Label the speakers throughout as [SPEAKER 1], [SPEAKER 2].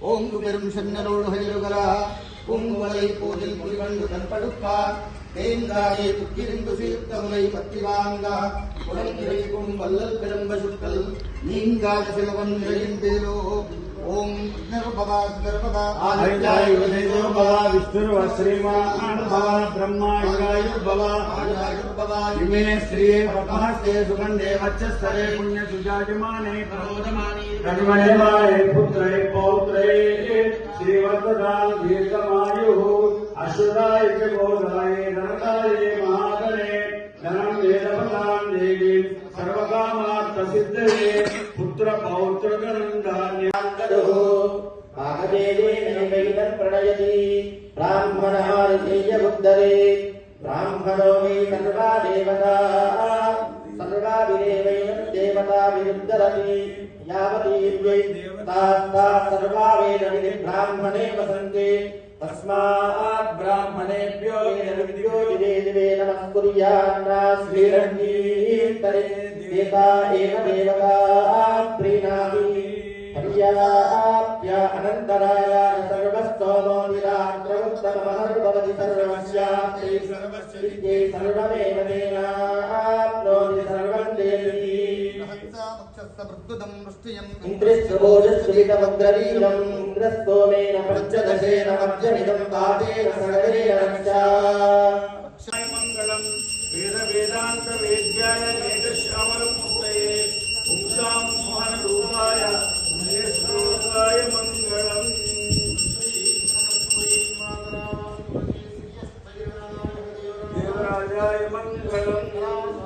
[SPEAKER 1] ஓங்கு பெரும் சென்னரோடு ஹைலுகலா பூங்குவலை போதில் புலிவண்டு தன்படுப்பா தேங்காயை துக்கிரிந்து சீர்த்தமுலை பத்தி வாங்கா உடன்கிரைக்கும் வல்லல் பெரும்ப சுட்டல் நீங்காத சிலவன் நிறைந்தேலோ ஓம் விஷ்ணுர்பவா சுதர்பவா
[SPEAKER 2] ஆயுர்பவா விஷ்ணுர்வ ब्रह्मा युगायुर्भवा इमे श्रिये पद्महस्ते सुगन्धे वक्षस्थले पुण्यसुजायमाने प्रमोदमाने पुत्रे पौत्रे श्रीवर्धदां दीर्घमायुः अश्वदाय च गोदाय धनदाय महाधने धनं वेदवतां देवी सर्वकामार्थसिद्धये पुत्र पौत्र धनधान्याङ्गदो
[SPEAKER 3] आगदेवेन प्रणयति ब्राह्मणादिशेयमुद्धरे ब्राह्मणो मे सर्वा देवता सर्वाभिदेवैनं देवता विरुद्धरति यावतीर्यै तास्ता सर्वा वेदविधि ब्राह्मणे वसन्ते तस्मात् ब्राह्मणेभ्यो वेदविद्यो दिवे दिवे नमस्कुर्यान्ना श्रीरङ्गीतरे देवता एव देवता प्रीणाति हरियाप्य अनन्तराय सर्वस्तोमो निराक्रमुत्तममहर्भवति सर्वस्याप्ते सर्वस्यै सर्वमेव तेनाप्नोति सर्वं देवी इन्द्रिस्त्रोजस्वितमुग्रवीरम् इन्द्रस्तोमेन पञ्चदशेन वर्जनिदं पादेन सगरेण रक्षा
[SPEAKER 2] मङ्गलम् वेद वेदान्त वेद्याय वेदश्यामलमूर्तये पुंसां मोहनरूपाय पुण्यश्लोकाय मङ्गलम् देवराजाय मङ्गलम्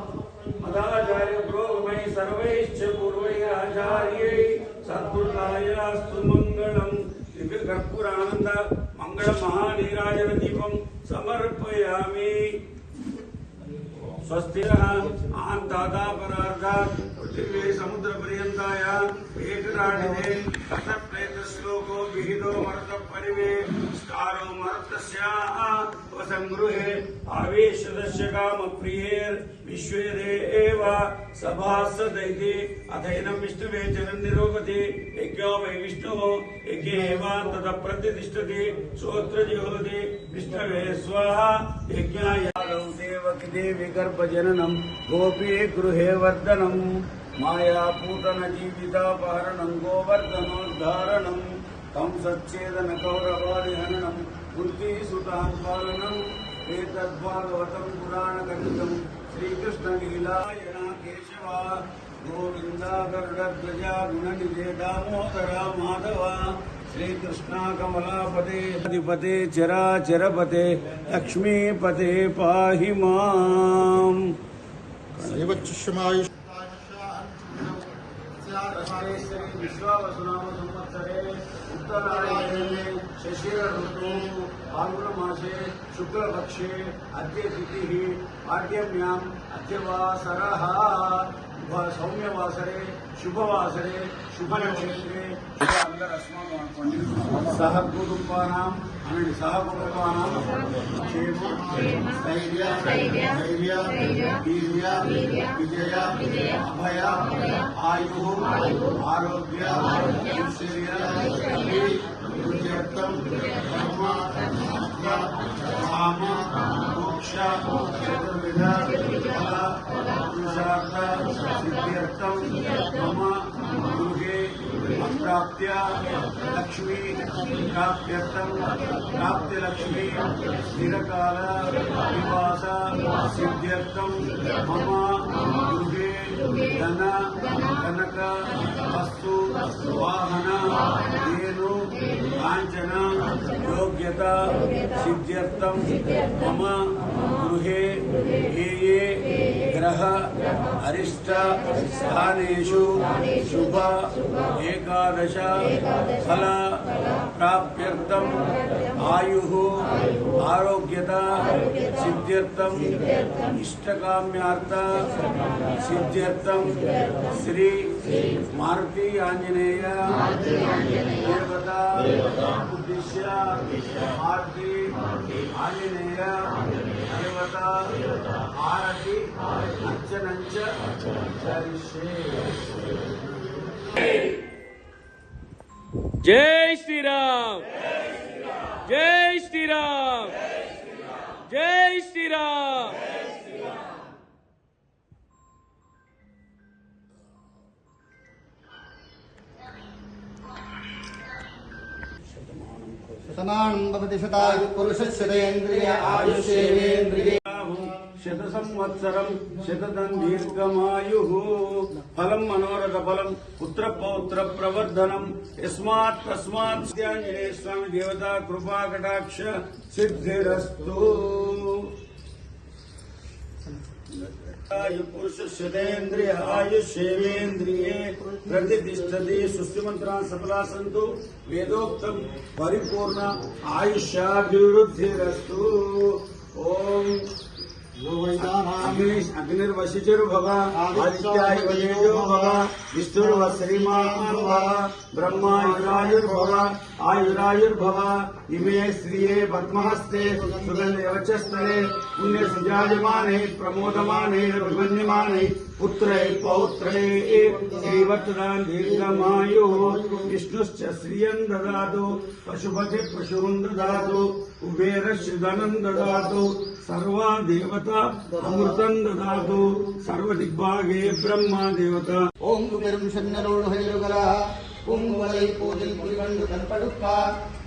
[SPEAKER 2] मदाचार्य प्रोगमै सर्वैश्च पूर्वैः आचार्यै सद्गुरुरायास्तु मङ्गलम् दिव्यकर्पूरानन्द मङ्गलमहानीराजन दीपं समर्पयामि स्वस्तिरः आन्तादा परार्धात् पृथिवी समुद्र पर्यन्ताय एकराडिने कथप्रेत श्लोको विहितो मर्त परिवे स्तारो मर्तस्याः वसंगृहे आवेशदस्य कामप्रियेर् विश्वेदेव सभासदैति अथैनं विष्णुवे चरन्निरोगति यज्ञो वै विष्णुः यज्ञेव ततः प्रतिष्ठति श्रोत्रजिहोति विष्णवे स्वाहा यज्ञाय देवकी देवी गर्भजननं गोपी गृहे वर्धनं मायापूतन जीवितापहरणं गोवर्धनोद्धारणं कंसच्छेदन कौरवादिहननं कुन्तीसुतां पालनम् एतद्भागवतं पुराणकथितं श्रीकृष्णलीलायना केशव गोविन्द गरुडध्वजा गुणनिधे दामोदर माधव श्रीकृष्णा कमलापते अधिपते चराचरपते लक्ष्मीपते पाहि माम् विश्वावसुनाम संवत्सरे उत्तरायणे शशिर ऋतु फाल्गुनमासे शुक्लपक्षे अद्य तिथिः पाड्यम्याम् अद्यवासरः सौम्यवासरे शुभवासरे शुभनक्षत्रे सह कुटुंबानां क्षेम स्थैर्य धैर्य वीर्य विजय अभय आयु आरोग्य ऐश्वर्य विजयत्वं धर्म काम मोक्ष चतुर्विध फल पुरुषार्थ सिद्ध्यर्थं मम गृहे अप्राप्य लक्ष्मी प्राप्त्यर्थं प्राप्तिलक्ष्मी स्थिरकाल निवास सिद्ध्यर्थं मम गृहे धन कनक वस्तु वाहन धेनु कांचन योग्यता सिद्ध्यर्थं मम गृहे ये ग्रह अरिष्ट स्थानेषु शुभ एकादश फल प्राप्त्यर्थं आयुः आरोग्यता सिद्ध्यर्थं इष्टकाम्यार्थ सिद्ध्यर्थं श्री मारुति आंजनेय देवता उद्देश्य मारुति आंजनेय देवता आरति अर्चनञ्च करिष्ये
[SPEAKER 4] జై శ్రీరామ్ జై శ్రీరామ్ జై శ్రీరామ్
[SPEAKER 1] శతమానం భవతి శతాయు పురుషస్యేంద్రియ ఆయుష్యేంద్రియే
[SPEAKER 2] శత సంవత్సరం శతదం దీర్ఘమాయుః ఫలం మనోరథ ఫలం పుత్ర పౌత్ర ప్రవర్ధనం యస్మాత్ తస్మాత్ ఆంజనేయ స్వామి దేవతా కృపా కటాక్ష సిద్ధిరస్తు. పురుషేంద్రియ ఆయుష్యేంద్రియే ప్రతిష్టతి సుస్థిమంత్రాన్ సఫలా సంతు వేదోక్తం పరిపూర్ణ ఆయుష్యాభివృద్ధిరస్తు. ఓం అగ్నిర్వశిచుర్భవ ఆదిత్యాయుర్భవ విష్ణుర్వ శ్రీమాన్ భవ బ్రహ్మాయురాయుర్భవ ఆయురాయుర్భవ ఇమే శ్రియే పద్మహస్తే సుగంధవచస్థలే పుణ్య సుజాయమానే ప్రమోదమానే అభిమన్యమానే పుత్రై పౌత్రై శ్రీవర్ధనాన్ దీర్ఘమాయు విష్ణుశ్చ శ్రియం దదాతు పశుపతి పశుం దదాతు కుబేరశ్రిధనం దదాతు సర్వా దేవత అమృతం దదాతు సర్వదిగ్భాగే బ్రహ్మ దేవత.
[SPEAKER 1] ஓங்கு பெரும் சென்னரோடு ஹைலுகளா பூங்குவலை போதில் புலிவண்டு தன்படுப்பா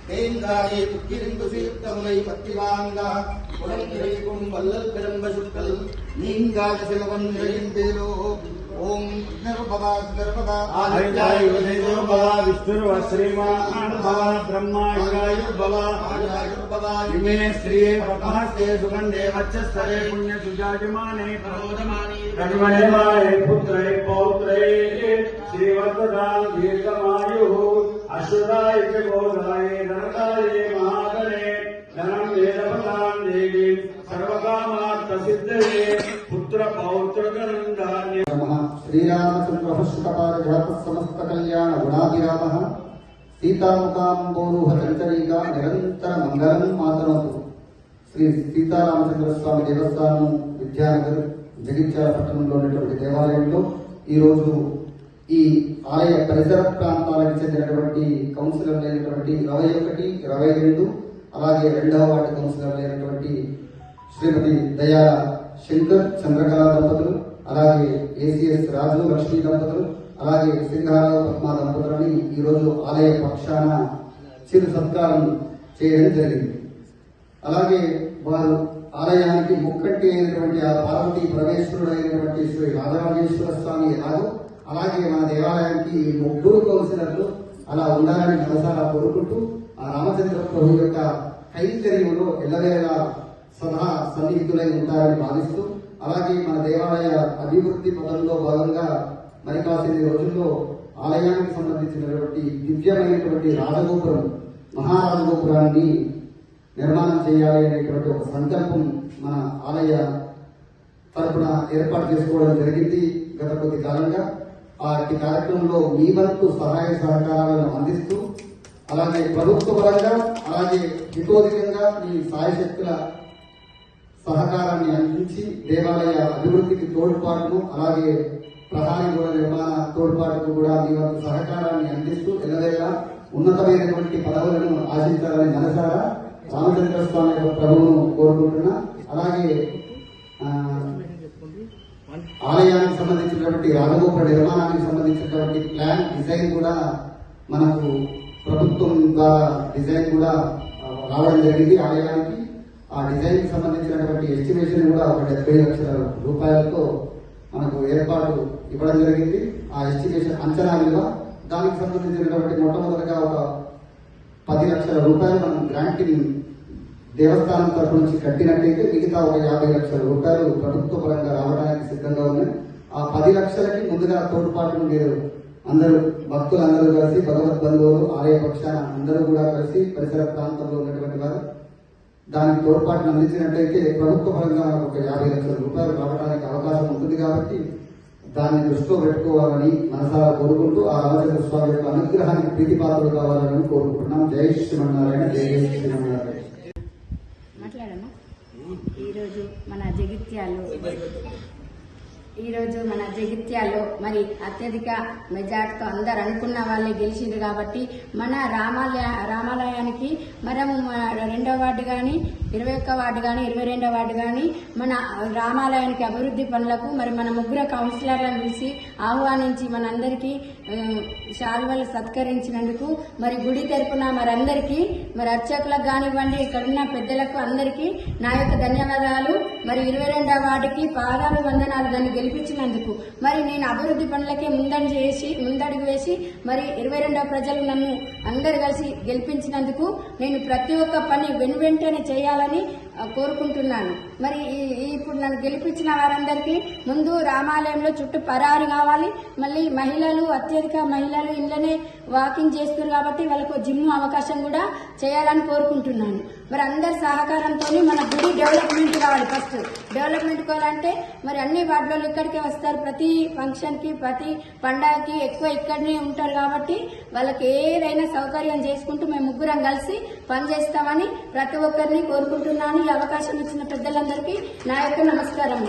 [SPEAKER 1] தேங்காயே புக்கிரிந்து சீர்த்தமுலை பத்தி வாங்கா குளங்கிரைக்கும் வல்லல் பெரும்பசுக்கள் நீங்காத சிலவன் நிறைந்தேலோ. ஓம் நிர்பவா நிர்பவா
[SPEAKER 2] ఆయుర్భవ విష్ణుర్వ శ్రీమాన్ భవ బ్రహ్మాయురాయుర్భవ
[SPEAKER 1] ஆயுர்பவா
[SPEAKER 2] ఇమే శ్రియే పద్మహస్తే సుగంధే వచస్థలే పుణ్య సుజాయమానే ప్రమోదమానే పుత్రై పౌత్రై శ్రీవర్ధనాన్ దీర్ఘమాయు అశ్వదాయ చ గోదాయ ధనకాయ మహాగణే ధనం వేదవతాం దేవి సర్వకామార్థ సిద్ధయే పుత్ర పౌత్ర ధనంధాన్య.
[SPEAKER 1] శ్రీరామచంద్ర శుకపారిజాత సమస్త కళ్యాణ గుణాభిరామ సీతాముఖాంబోరుహ చంచరీగా నిరంతర మంగళం మాతనోతు. శ్రీ సీతారామచంద్ర స్వామి దేవస్థానం విద్యానగర్ జగిత్యాల పట్టణంలో ఉన్నటువంటి దేవాలయంలో ఈరోజు ఈ ఆలయ పరిసర ప్రాంతాలకు చెందినటువంటి కౌన్సిలర్లు అయినటువంటి 21, 22 అలాగే 2వ వార్డు కౌన్సిలర్లు అయినటువంటి శ్రీమతి దయాల శంకర్ చంద్రకళ దంపతులు, అలాగే ఏసీఎస్ రాజు లక్ష్మీ దంపతులు, అలాగే సింగారావు పద్మ దంపతులని ఈరోజు ఆలయ పక్షాన చిరు సత్కారం చేయడం జరిగింది. అలాగే వారు ఆలయానికి ముక్కంటి అయినటువంటి ఆ పార్వతీ పరమేశ్వరుడు అయినటువంటి శ్రీ రాజరాజేశ్వర స్వామి రాజు, అలాగే మన దేవాలయానికి ఈ 3 కౌన్సిలర్లు అలా ఉండాలని మనసారా కోరుకుంటూ ఆ రామచంద్ర ప్రభు యొక్క కైంకర్యంలో ఎల్లవేళలా సదా సన్నిహితులై ఉంటారని భావిస్తూ, అలాగే మన దేవాలయ అభివృద్ధి పథంలో భాగంగా మరి కాసేది రోజుల్లో ఆలయానికి సంబంధించినటువంటి దివ్యమైనటువంటి రాజగోపురం మహారాజగోపురాన్ని నిర్మాణం చేయాలి అనేటువంటి ఒక సంకల్పం మన ఆలయ తరపున ఏర్పాటు చేసుకోవడం జరిగింది గత కొద్ది కాలంగా. ఆ కార్యక్రమంలో మీ వంతు సహాయ సహకారాలను అందిస్తూ, అలాగే ప్రభుత్వ పరంగా అలాగే హితోధికంగా మీ సాయశక్తుల సహకారాన్ని అందించి దేవాలయ అభివృద్ధికి తోడ్పాటును, అలాగే ప్రహారీ గోడ నిర్మాణ తోడ్పాటుకు కూడా మీ వంతు సహకారాన్ని అందిస్తూ ఎల్లవేళ ఉన్నతమైనటువంటి పదవులను ఆశించాలని మనసారా రామచంద్ర స్వామి యొక్క ప్రభువును కోరుకుంటున్నా. అలాగే ఆలయానికి సంబంధించినటువంటి రాజగోపుర నిర్మాణానికి సంబంధించినటువంటి ప్లాన్ డిజైన్ కూడా మనకు ప్రభుత్వం ద్వారా డిజైన్ కూడా రావడం జరిగింది ఆలయానికి. ఆ డిజైన్ కి సంబంధించినటువంటి ఎస్టిమేషన్ కూడా ఒక 70 లక్షల రూపాయలతో మనకు ఏర్పాటు ఇవ్వడం జరిగింది. ఆ ఎస్టిమేషన్ అంచనా విలువ దానికి సంబంధించినటువంటి మొట్టమొదటిగా ఒక 10 లక్షల రూపాయలు మనం గ్రాంటింగ్ దేవస్థానం తరఫు నుంచి కట్టినట్టయితే మిగతా ఒక 50 లక్షల రూపాయలు ప్రభుత్వ పరంగా రావడానికి సిద్ధంగా ఉన్నాయి. ఆ 10 లక్షలకి ముందుగా తోడ్పాటును మీరు అందరూ భక్తులందరూ కలిసి, భగవద్ బంధువులు, ఆలయ పక్షాన అందరూ కూడా కలిసి పరిసర ప్రాంతంలో ఉన్నటువంటి వారు దానికి తోడ్పాటును అందించినట్టయితే ప్రభుత్వ పరంగా ఒక 50 లక్షల రూపాయలు రావడానికి అవకాశం ఉంటుంది. కాబట్టి దాన్ని దృష్టిలో పెట్టుకోవాలని మనసారా కోరుకుంటూ ఆ రామచంద్ర స్వామి యొక్క అనుగ్రహానికి ప్రీతిపాత్రలు కావాలని కోరుకుంటున్నాం. జై శ్రీమన్నారాయణ, జై శ్రీమన్నారాయణ.
[SPEAKER 5] మాట్లాడమ్మా. ఈరోజు మన జగిత్యాల్లో ఈరోజు మన జగిత్యాల్లో మరి అత్యధిక మెజార్టీతో అందరు అనుకున్న వాళ్ళే గెలిచిండ్రు కాబట్టి మన రామాలయానికి మనము 2వ వార్డు కానీ 21వ వార్డు కానీ 22వ వార్డు కానీ మన రామాలయానికి అభివృద్ధి పనులకు మరి మన ముగ్గురు కౌన్సిలర్లను పిలిచి ఆహ్వానించి మనందరికీ శాల్వలు సత్కరించినందుకు మరి గుడి తరపున మరందరికీ మరి అర్చకులకు కానివ్వండి ఇక్కడున్న పెద్దలకు అందరికీ నా యొక్క ధన్యవాదాలు. మరి 22వ వార్డుకి పాదాలు వందనాలు దాన్ని గెలిపించినందుకు. మరి నేను అభివృద్ధి పనులకే ముందడుగు వేసి మరి 22వ ప్రజలు నన్ను అందరు కలిసి గెలిపించినందుకు నేను ప్రతి ఒక్క పని వెనువెంటనే చేయాలని కోరుకుంటున్నాను. మరి ఇప్పుడు నన్ను గెలిపించిన వారందరికీ ముందు రామాలయంలో చుట్టూ పరారు కావాలి. మళ్ళీ మహిళలు అత్యధిక మహిళలు ఇళ్ళనే వాకింగ్ చేస్తున్నారు కాబట్టి వాళ్ళకు జిమ్ అవకాశం కూడా చేయాలని కోరుకుంటున్నాను. మరి అందరి సహకారంతో మన గుడి డెవలప్మెంట్ కావాలి. ఫస్ట్ డెవలప్మెంట్ కావాలంటే మరి అన్ని వార్డులలో ఇక్కడికే వస్తారు. ప్రతి ఫంక్షన్కి ప్రతి పండగకి ఎక్కువ ఇక్కడనే ఉంటారు కాబట్టి వాళ్ళకి ఏదైనా సౌకర్యం చేసుకుంటూ మేము ముగ్గురం కలిసి పనిచేస్తామని ప్రతి ఒక్కరిని కోరుకుంటున్నాను. ఈ అవకాశం ఇచ్చిన పెద్దలందరికీ నా యొక్క నమస్కారం.